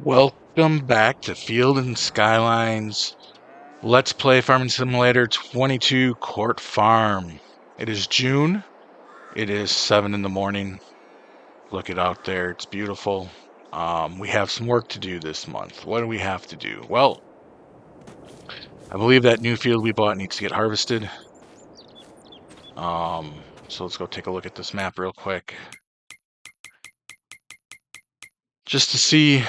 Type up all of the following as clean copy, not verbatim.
Welcome back to Field and Skylines Let's Play Farming Simulator 22 Court Farm. It is June. It is 7 in the morning. Look it out there. It's beautiful. We have some work to do this month. What do we have to do? Well, I believe that new field we bought needs to get harvested. So let's go take a look at this map real quick. Just to see.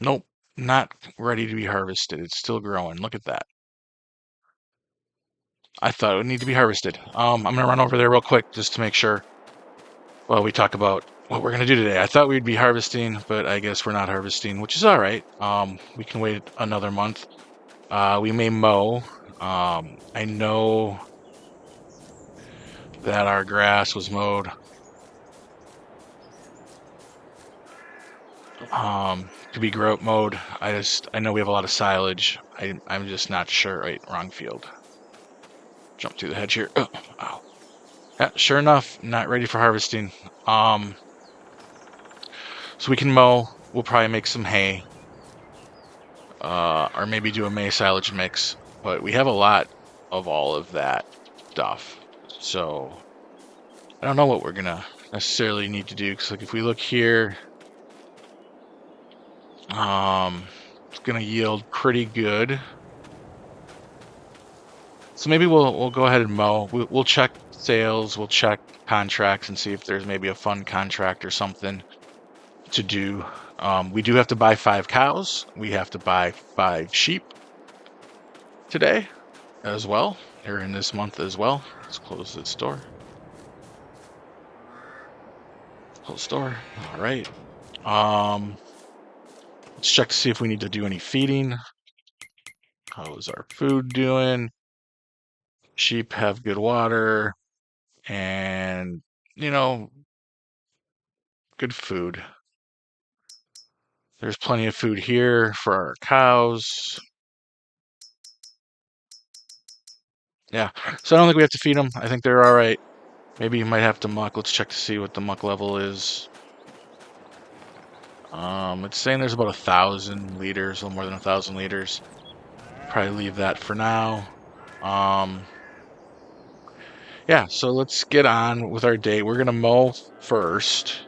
Nope, not ready to be harvested. It's still growing. Look at that. I thought it would need to be harvested. I'm going to run over there real quick just to make sure while we talk about what we're going to do today. I thought we'd be harvesting, but I guess we're not harvesting, which is all right. We can wait another month. We may mow. I know that our grass was mowed. To be mowed. I know we have a lot of silage. I'm just not sure. Right, wrong field. Jump through the hedge here. Oh, ow. Yeah, sure enough, not ready for harvesting. So we can mow. We'll probably make some hay. Or maybe do a May silage mix. But we have a lot of all of that stuff. So I don't know what we're gonna necessarily need to do. Because like if we look here, it's gonna yield pretty good. So maybe we'll go ahead and mow. We'll check sales. We'll check contracts and see if there's maybe a fun contract or something to do. We do have to buy 5 cows. We have to buy 5 sheep today as well, or in this month as well. Let's close this door. Close door. All right. Let's check to see if we need to do any feeding. How is our food doing? Sheep have good water and, good food. There's plenty of food here for our cows. Yeah, so I don't think we have to feed them. I think they're all right. Maybe you might have to muck. Let's check to see what the muck level is. It's saying there's about 1,000 liters, a little more than 1,000 liters. Probably leave that for now. Yeah, so let's get on with our day. We're gonna mow first.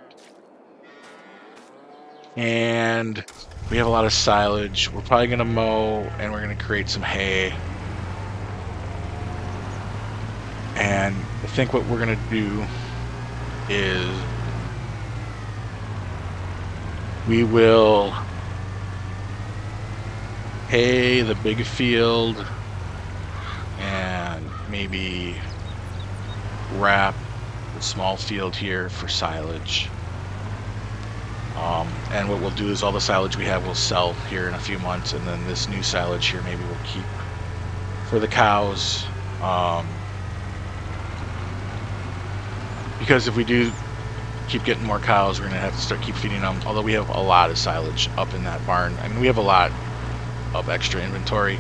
And we have a lot of silage. We're probably gonna mow and we're gonna create some hay. And I think what we're gonna do is we will hay the big field and maybe wrap the small field here for silage. And what we'll do is all the silage we have we'll sell here in a few months, and then this new silage here maybe we'll keep for the cows. Because if we do keep getting more cows, we're gonna have to start keep feeding them. Although we have a lot of silage up in that barn. I mean, we have a lot of extra inventory,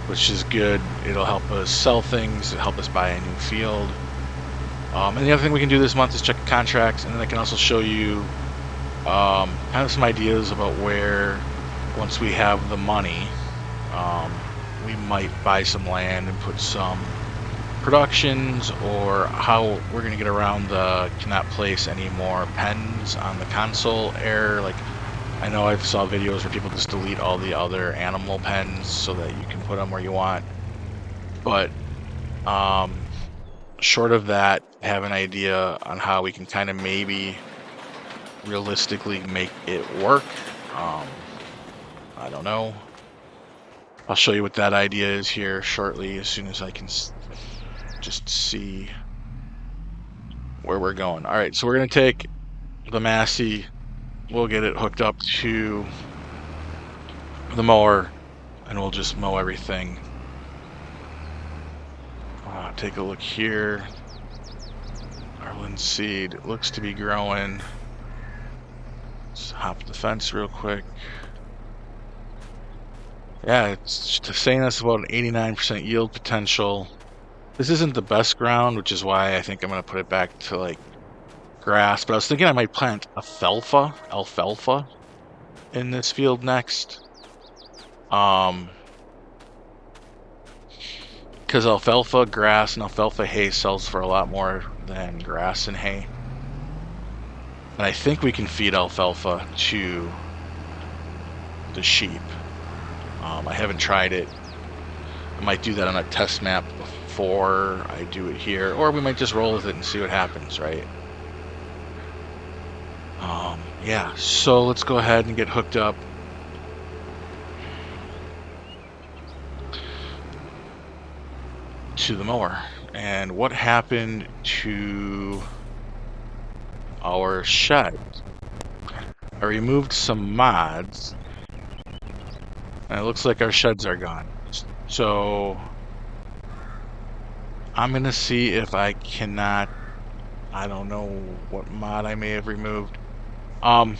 which is good. It'll help us sell things, it'll help us buy a new field. And the other thing we can do this month is check the contracts, and then I can also show you kind of some ideas about where, once we have the money, we might buy some land and put some productions, or how we're going to get around the cannot place any more pens on the console error. Like, I know I've saw videos where people just delete all the other animal pens so that you can put them where you want. But short of that, I have an idea on how we can kind of maybe realistically make it work. I don't know. I'll show you what that idea is here shortly, as soon as I can just see where we're going. All right, so we're going to take the Massey. We'll get it hooked up to the mower, and we'll just mow everything. Take a look here. Our linseed looks to be growing. Let's hop the fence real quick. Yeah, it's saying that's about an 89% yield potential. This isn't the best ground, which is why I think I'm going to put it back to like grass. But I was thinking I might plant alfalfa in this field next. Because alfalfa grass and alfalfa hay sells for a lot more than grass and hay. And I think we can feed alfalfa to the sheep. I haven't tried it. I might do that on a test map before I do it here, or we might just roll with it and see what happens, right? Yeah, so let's go ahead and get hooked up. To the mower. And what happened to our shed? I removed some mods, and it looks like our sheds are gone. So I'm gonna see if I cannot, I don't know what mod I may have removed. I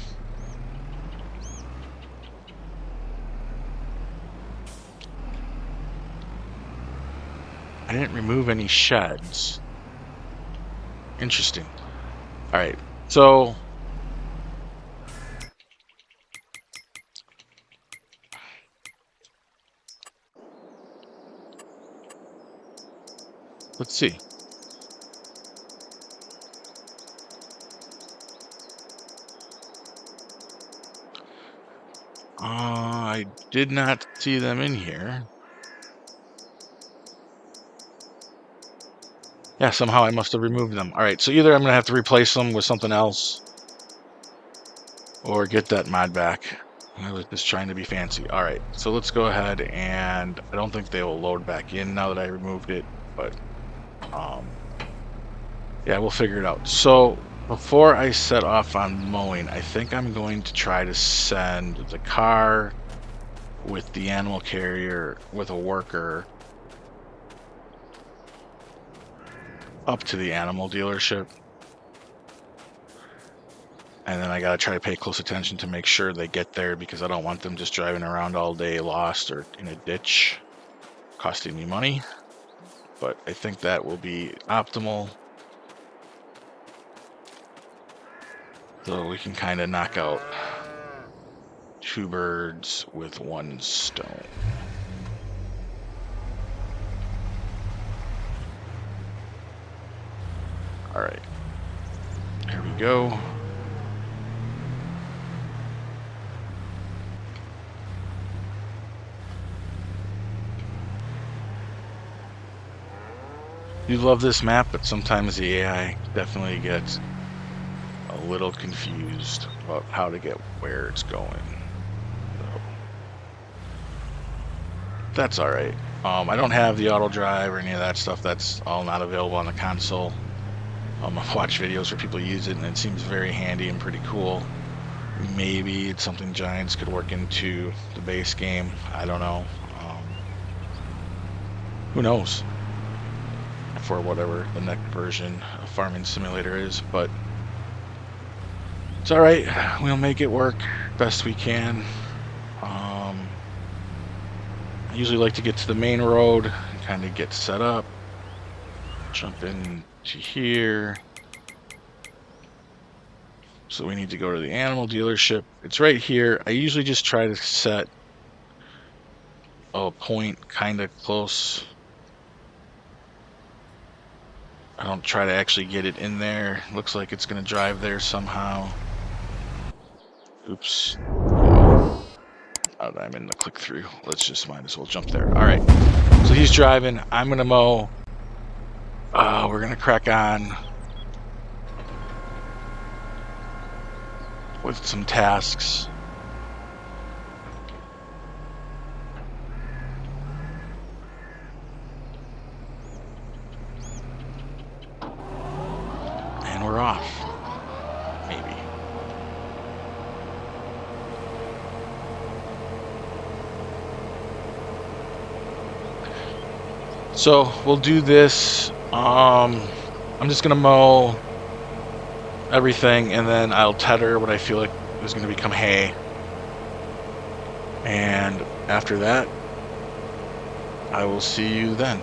didn't remove any sheds. Interesting. Alright, so let's see. I did not see them in here. Yeah, somehow I must have removed them. Alright, so either I'm going to have to replace them with something else, or get that mod back. I was just trying to be fancy. Alright, so let's go ahead, and I don't think they will load back in now that I removed it, but yeah, we'll figure it out. So before I set off on mowing, I think I'm going to try to send the car with the animal carrier with a worker up to the animal dealership. And then I gotta try to pay close attention to make sure they get there, because I don't want them just driving around all day lost or in a ditch, costing me money. But I think that will be optimal. So we can kind of knock out two birds with one stone. All right, here we go. You love this map, but sometimes the AI definitely gets a little confused about how to get where it's going. So that's all right. I don't have the auto drive or any of that stuff. That's all not available on the console. I've watched videos where people use it, and it seems very handy and pretty cool. Maybe it's something Giants could work into the base game. I don't know. Who knows? For whatever the next version of Farming Simulator is, but it's all right. We'll make it work best we can. I usually like to get to the main road and kind of get set up. Jump into here. So we need to go to the animal dealership. It's right here. I usually just try to set a point kind of close. I don't try to actually get it in there. Looks like it's going to drive there somehow. Oops. I'm in the click-through. Let's just might as well jump there. All right. So he's driving. I'm going to mow. We're going to crack on with some tasks. And we're off. Maybe. So we'll do this. I'm just gonna mow everything, and then I'll tether what I feel like is gonna become hay. And after that, I will see you then.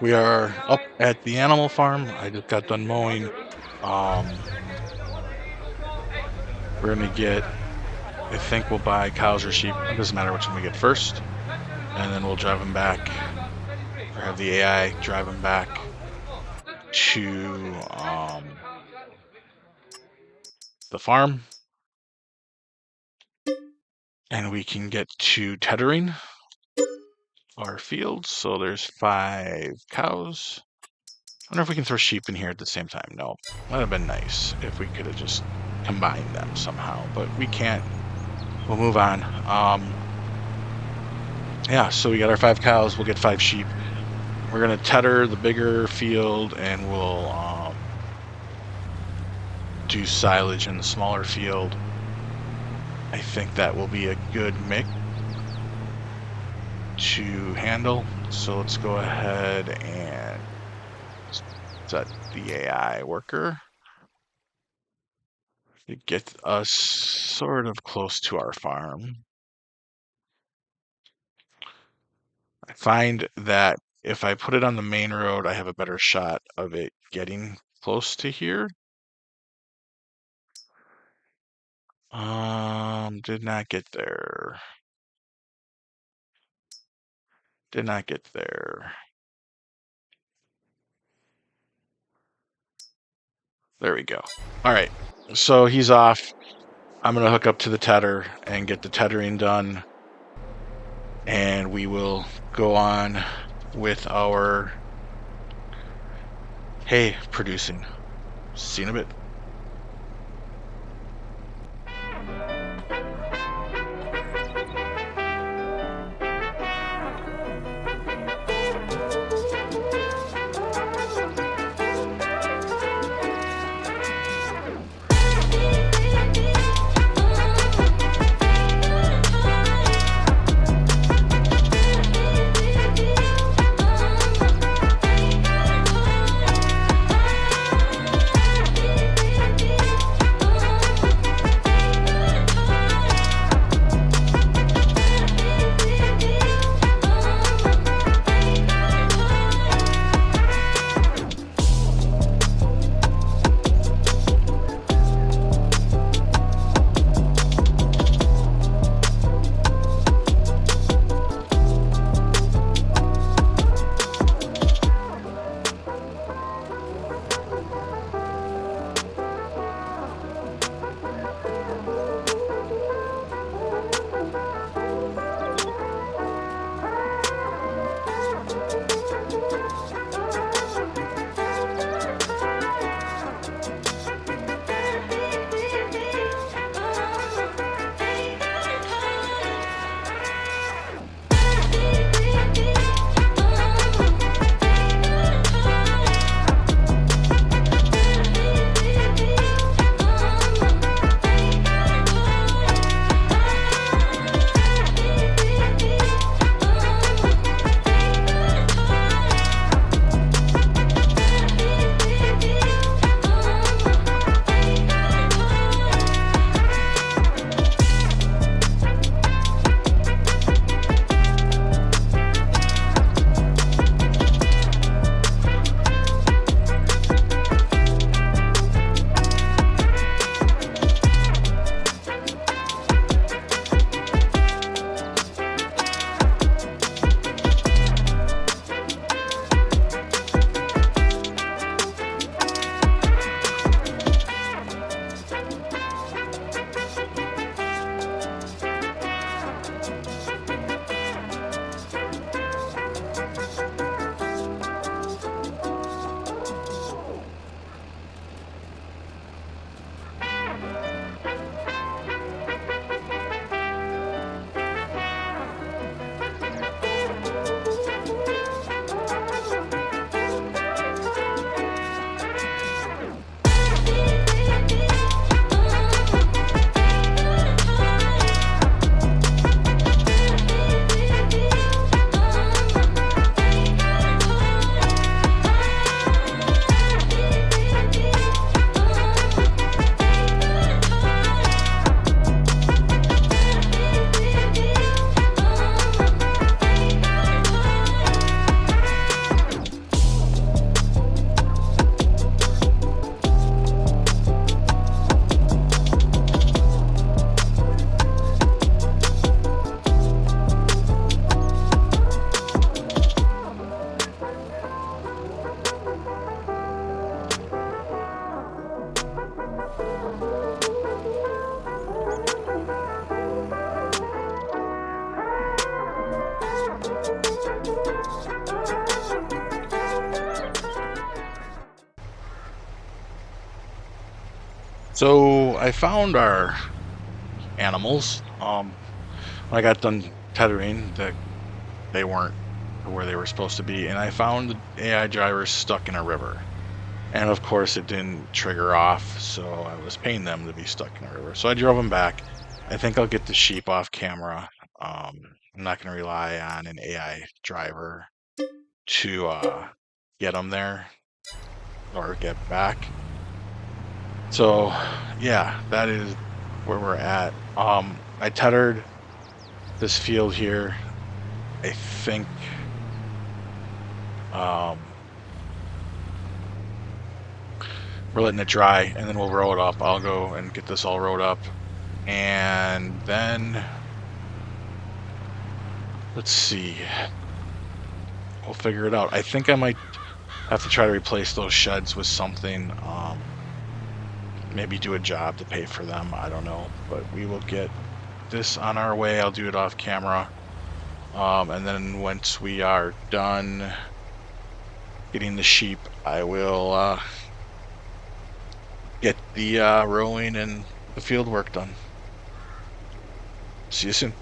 We are up at the animal farm. I just got done mowing. We're gonna get, I think we'll buy cows or sheep. It doesn't matter which one we get first. And then we'll drive them back, or have the AI drive them back to the farm. And we can get to tethering our fields. So there's 5 cows. I wonder if we can throw sheep in here at the same time. No, that'd have been nice if we could have just combined them somehow, but we can't. We'll move on. Yeah, so we got our 5 cows. We'll get 5 sheep. We're gonna tether the bigger field, and we'll do silage in the smaller field. I think that will be a good mix to handle. So let's go ahead and set the AI worker to get us sort of close to our farm. I find that if I put it on the main road, I have a better shot of it getting close to here. Did not get there. Did not get there. There we go. All right, so he's off. I'm gonna hook up to the tether and get the tethering done, and we will go on with our hay producing. See you in a bit. So I found our animals. When I got done tethering, that they weren't where they were supposed to be, and I found the AI drivers stuck in a river. And of course, it didn't trigger off, so I was paying them to be stuck in a river. So I drove them back. I think I'll get the sheep off camera. I'm not going to rely on an AI driver to get them there or get back. So yeah, that is where we're at. I tethered this field here. I think um, we're letting it dry, and then we'll row it up. I'll go and get this all rowed up, and then let's see. We'll figure it out. I think I might have to try to replace those sheds with something. Maybe do a job to pay for them. I don't know, but we will get this on our way. I'll do it off camera. And then once we are done getting the sheep, I will get the rowing and the field work done. See you soon.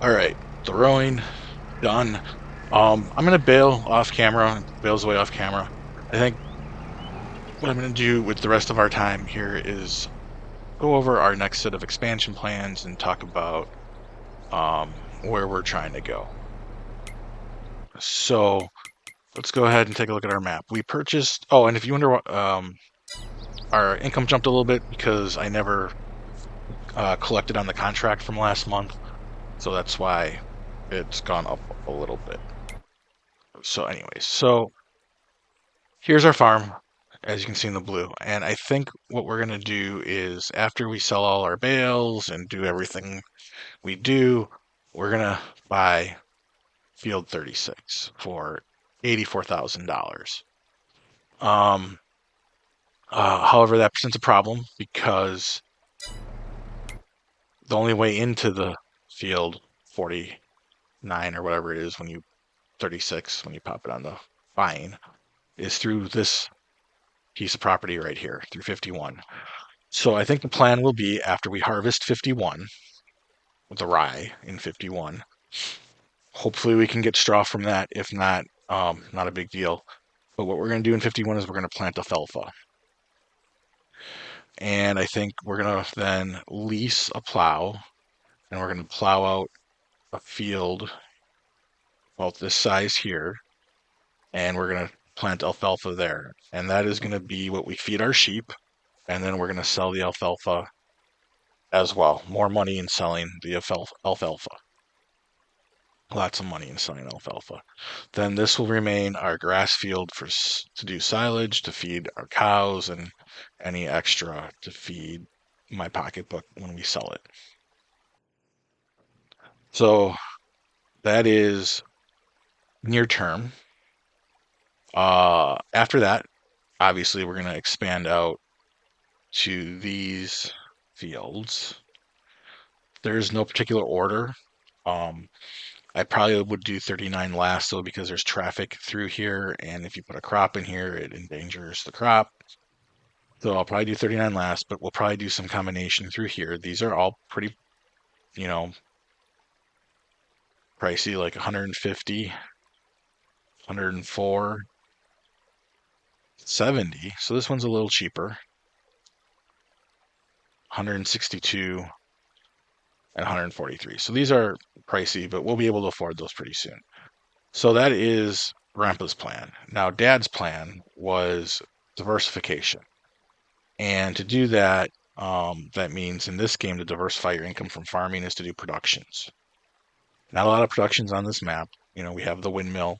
All right, throwing done. I'm gonna bail off camera. Bails away off camera. I think what I'm gonna do with the rest of our time here is go over our next set of expansion plans and talk about where we're trying to go. So let's go ahead and take a look at our map. We purchased. Oh, and if you wonder what, our income jumped a little bit because I never collected on the contract from last month, so that's why it's gone up a little bit. So, anyways, so here's our farm, as you can see in the blue. And I think what we're gonna do is after we sell all our bales and do everything we do, we're gonna buy Field 36 for $84,000. Um, However, that presents a problem because the only way into the field 49 or whatever it is when you 36 when you pop it on the vine is through this piece of property right here through 51. So I think the plan will be after we harvest 51 with the rye in 51. Hopefully we can get straw from that. If not, not a big deal. But what we're going to do in 51 is we're going to plant alfalfa. And I think we're going to then lease a plow and we're going to plow out a field about this size here. And we're going to plant alfalfa there. And that is going to be what we feed our sheep. And then we're going to sell the alfalfa as well. More money in selling the alfalfa. Lots of money in selling alfalfa. Then this will remain our grass field to do silage, to feed our cows, and any extra to feed my pocketbook when we sell it. So that is near term. After that, obviously, we're going to expand out to these fields. There's no particular order. I probably would do 39 last though because there's traffic through here, and if you put a crop in here, it endangers the crop. So I'll probably do 39 last, but we'll probably do some combination through here. These are all pretty, you know, pricey, like 150, 104, 70. So this one's a little cheaper. 162 and 143. So these are pricey, but we'll be able to afford those pretty soon. So that is Grandpa's plan. Now, Dad's plan was diversification. And to do that, that means in this game to diversify your income from farming is to do productions. Not a lot of productions on this map. You know, we have the windmill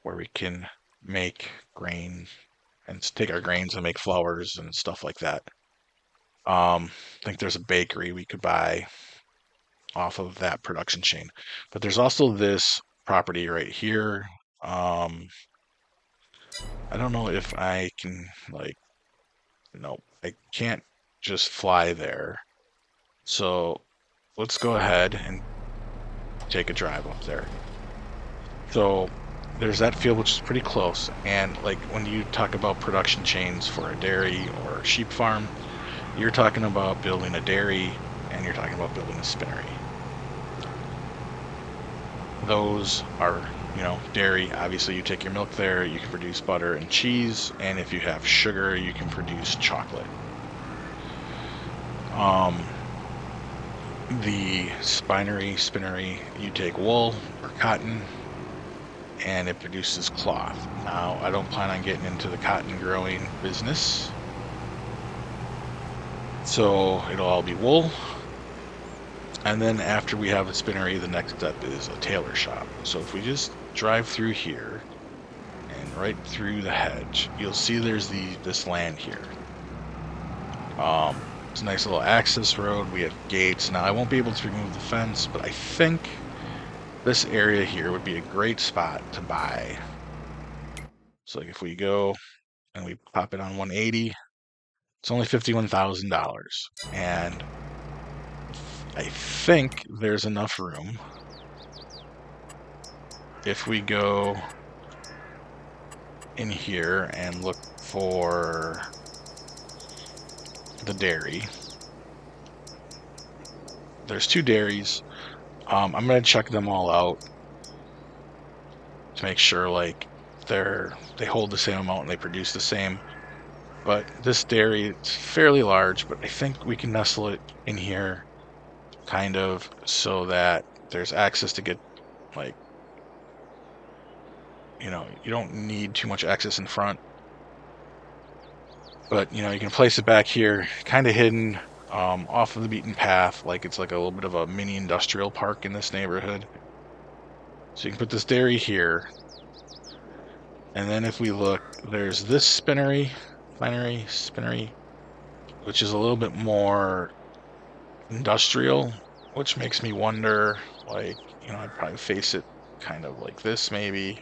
where we can make grain and take our grains and make flours and stuff like that. I think there's a bakery we could buy off of that production chain. But there's also this property right here. I don't know if I can, like, no, I can't just fly there. So let's go ahead and take a drive up there. So there's that field, which is pretty close. And like when you talk about production chains for a dairy or a sheep farm, you're talking about building a dairy and you're talking about building a spinnery. Those are, you know, dairy. Obviously, you take your milk there, you can produce butter and cheese. And if you have sugar, you can produce chocolate. The spinnery, you take wool or cotton and it produces cloth. Now, I don't plan on getting into the cotton growing business, so it'll all be wool. And then after we have a spinnery, the next step is a tailor shop. So if we just drive through here and right through the hedge, you'll see there's this land here. It's a nice little access road. We have gates. Now, I won't be able to remove the fence, but I think this area here would be a great spot to buy. So like if we go and we pop it on 180, it's only $51,000. And I think there's enough room. If we go in here and look for the dairy, there's two dairies. I'm gonna check them all out to make sure like they hold the same amount and they produce the same. But this dairy is fairly large, but I think we can nestle it in here kind of so that there's access to get like, you don't need too much access in front, but you can place it back here kind of hidden, off of the beaten path, like it's like a little bit of a mini industrial park in this neighborhood. So you can put this dairy here, and then if we look, there's this spinnery, which is a little bit more industrial, which makes me wonder, like, I'd probably face it kind of like this, maybe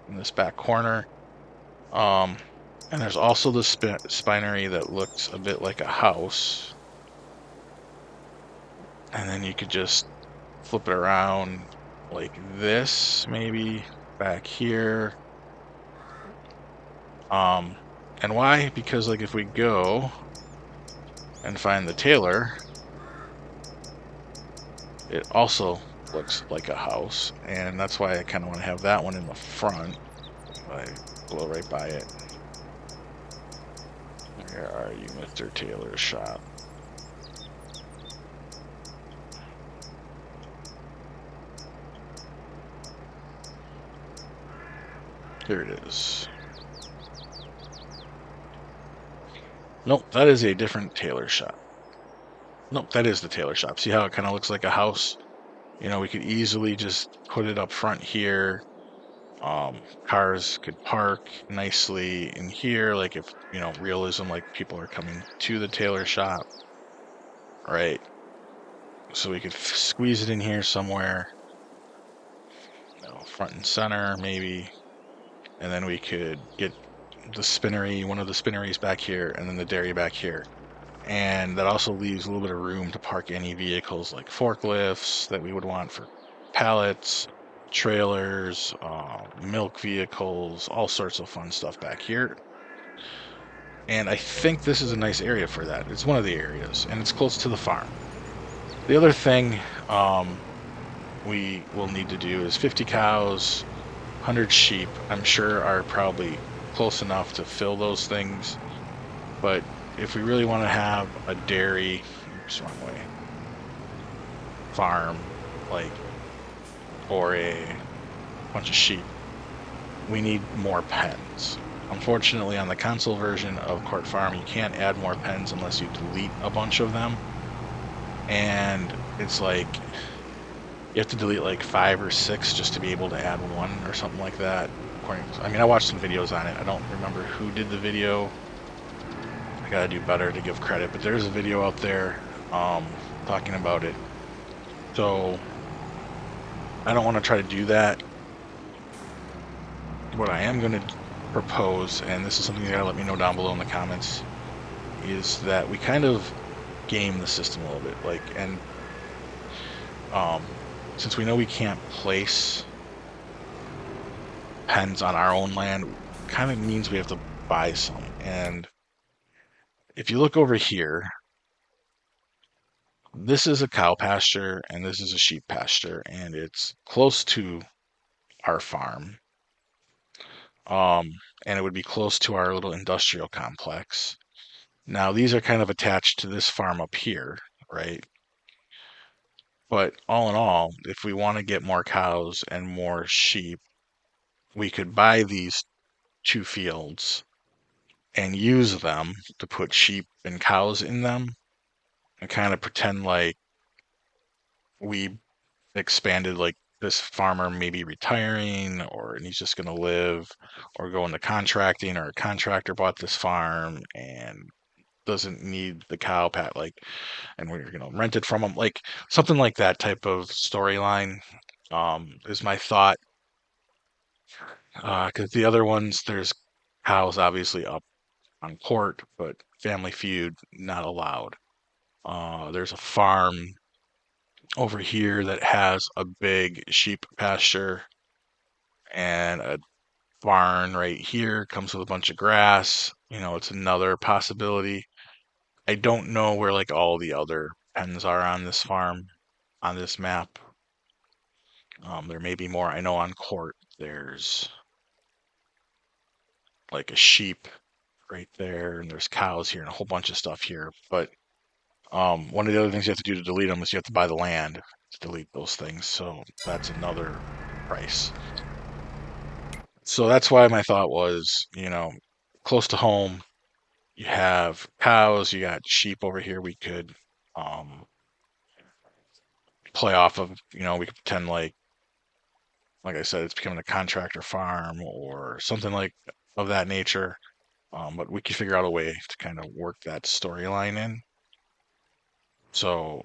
in this back corner. Um, and there's also the spinery that looks a bit like a house. And then you could just flip it around like this, maybe back here. Um, and why? Because like if we go and find the tailor, it also looks like a house, and that's why I kind of want to have that one in the front. I blow right by it. Where are you, Mr. Taylor's shop? Here it is. Nope, that is a different tailor shop. Nope, that is the tailor shop. See how it kind of looks like a house? We could easily just put it up front here. Cars could park nicely in here, like if, realism, like people are coming to the tailor shop, right? So we could squeeze it in here somewhere, front and center maybe, and then we could get one of the spinneries back here, and then the dairy back here. And that also leaves a little bit of room to park any vehicles like forklifts that we would want for pallets, trailers, milk vehicles, all sorts of fun stuff back here. And I think this is a nice area for that. It's one of the areas, and it's close to the farm. The other thing we will need to do is 50 cows, 100 sheep, I'm sure are probably close enough to fill those things. But if we really want to have a dairy, oops, wrong way, farm, like, or a bunch of sheep, we need more pens. Unfortunately, on the console version of Court Farm, you can't add more pens unless you delete a bunch of them. And it's like, you have to delete like 5 or 6 just to be able to add one or something like that. I watched some videos on it. I don't remember who did the video. I gotta do better to give credit, but there's a video out there talking about it. So I don't want to try to do that. What I am going to propose, and this is something you gotta let me know down below in the comments, is that we kind of game the system a little bit, like, and since we know we can't place pens on our own land, kind of means we have to buy some. And if you look over here, this is a cow pasture and this is a sheep pasture, and it's close to our farm. And it would be close to our little industrial complex. Now, these are kind of attached to this farm up here, right? But all in all, if we want to get more cows and more sheep, we could buy these 2 fields and use them to put sheep and cows in them and kind of pretend like we expanded, like this farmer may be retiring or and he's just going to live or go into contracting, or a contractor bought this farm and doesn't need the cow pat, like, and we're going to rent it from him, like something like that type of storyline is my thought. Because the other ones, there's cows obviously up on court, but Family Feud not allowed. There's a farm over here that has a big sheep pasture, and a barn right here comes with a bunch of grass. It's another possibility. I don't know where like all the other pens are on this farm, on this map. There may be more. I know on court there's like a sheep right there, and there's cows here, and a whole bunch of stuff here. But one of the other things you have to do to delete them is you have to buy the land to delete those things. So that's another price. So that's why my thought was, close to home, you have cows, you got sheep over here. We could play off of, we could pretend like I said, it's becoming a contractor farm or something like of that nature. But we could figure out a way to kind of work that storyline in. So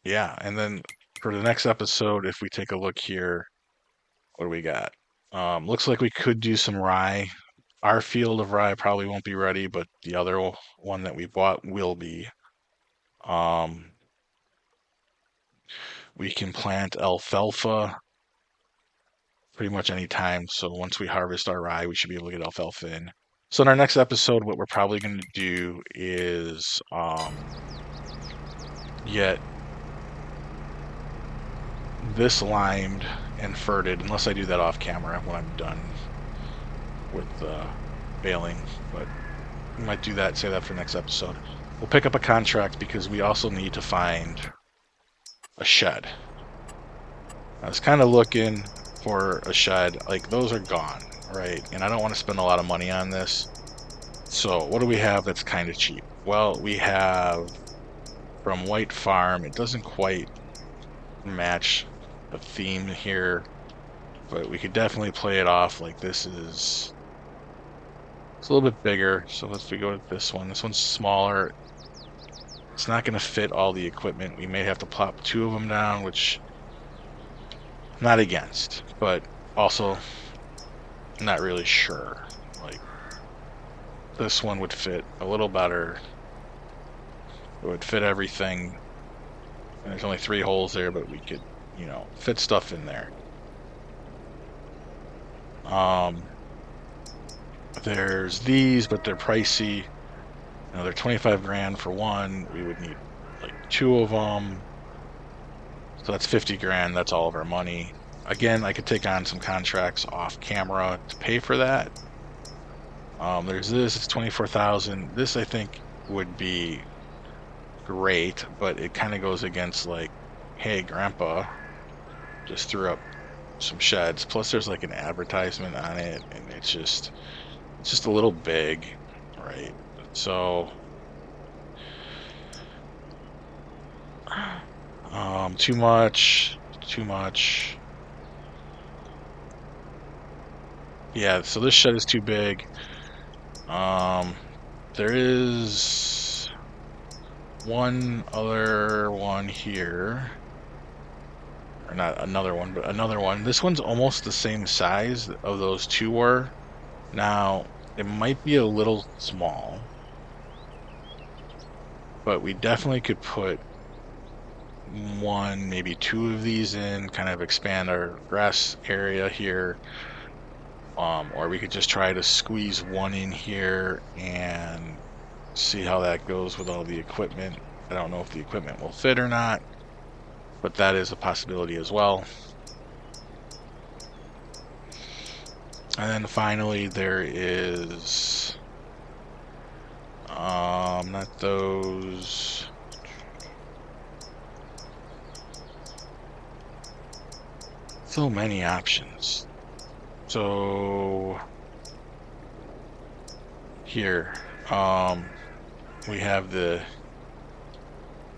yeah, and then for the next episode, if we take a look here, what do we got? Looks like we could do some rye. Our field of rye probably won't be ready, but the other one that we bought will be. We can plant alfalfa pretty much any time. So once we harvest our rye, we should be able to get alfalfa in. So in our next episode, what we're probably going to do is get this limed and ferted, unless I do that off camera when I'm done with baling. But we might do that, say that for next episode. We'll pick up a contract because we also need to find a shed. I was kind of looking for a shed. Like, those are gone, right? And I don't want to spend a lot of money on this. So what do we have that's kind of cheap? Well, we have from White Farm. It doesn't quite match the theme here, but we could definitely play it off like this is... It's a little bit bigger, so let's go with this one. This one's smaller. It's not going to fit all the equipment. We may have to plop 2 of them down, which I'm not against, but also not really sure. Like, this one would fit a little better. It would fit everything. And there's only 3 holes there, but we could, fit stuff in there. There's these, but they're pricey. They're 25 grand for one. We would need like 2 of them. So that's 50 grand. That's all of our money. Again, I could take on some contracts off camera to pay for that. There's this. It's 24,000. This I think would be great, but it kind of goes against like, hey, Grandpa just threw up some sheds. Plus, there's like an advertisement on it, and it's just a little big, right? So, too much. Yeah, so this shed is too big. There is one other one here. Or not another one, but another one. This one's almost the same size of those 2 were. Now, it might be a little small, but we definitely could put 1, maybe 2 of these in, kind of expand our grass area here. Or we could just try to squeeze 1 in here and see how that goes with all the equipment. I don't know if the equipment will fit or not, but that is a possibility as well. And then finally there is not those. So many options. So here we have the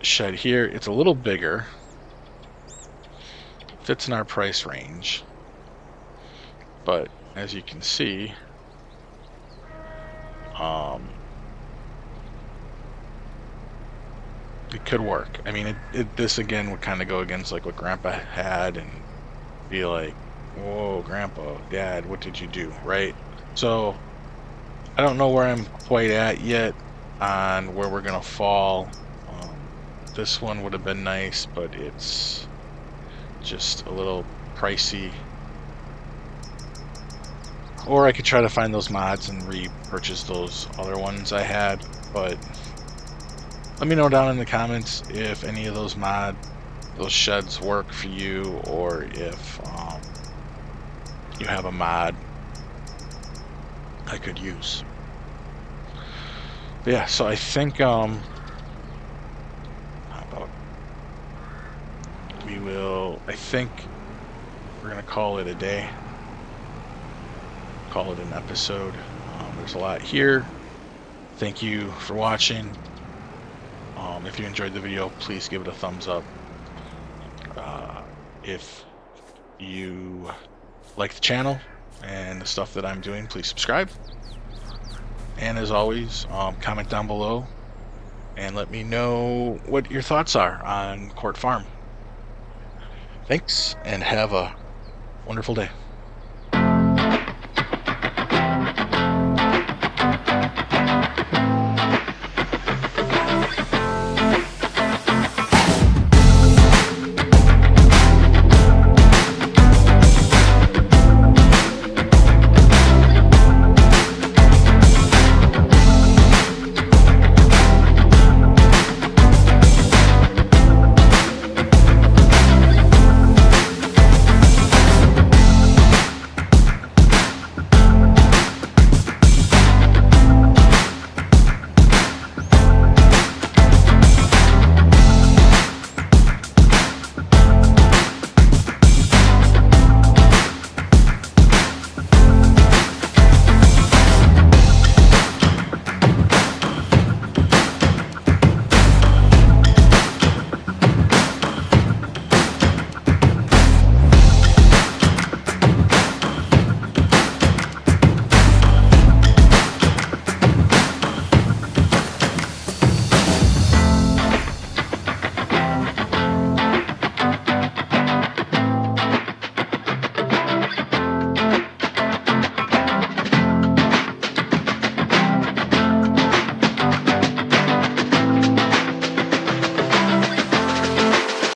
shed here. It's a little bigger, fits in our price range, but as you can see, it could work. I mean, this again would kind of go against like what Grandpa had and be like, whoa, Grandpa, Dad, what did you do, right? So I don't know where I'm quite at yet on where we're gonna fall. This one would have been nice, but it's just a little pricey. Or I could try to find those mods and repurchase those other ones I had, but let me know down in the comments if any of those mod those sheds work for you, or if you have a mod I could use. But yeah, so I think how about I think we're gonna call it a day. Call it an episode. There's a lot here. Thank you for watching. If you enjoyed the video, please give it a thumbs up. If you like the channel and the stuff that I'm doing, please subscribe. And as always, comment down below and let me know what your thoughts are on Court Farm. Thanks, and have a wonderful day.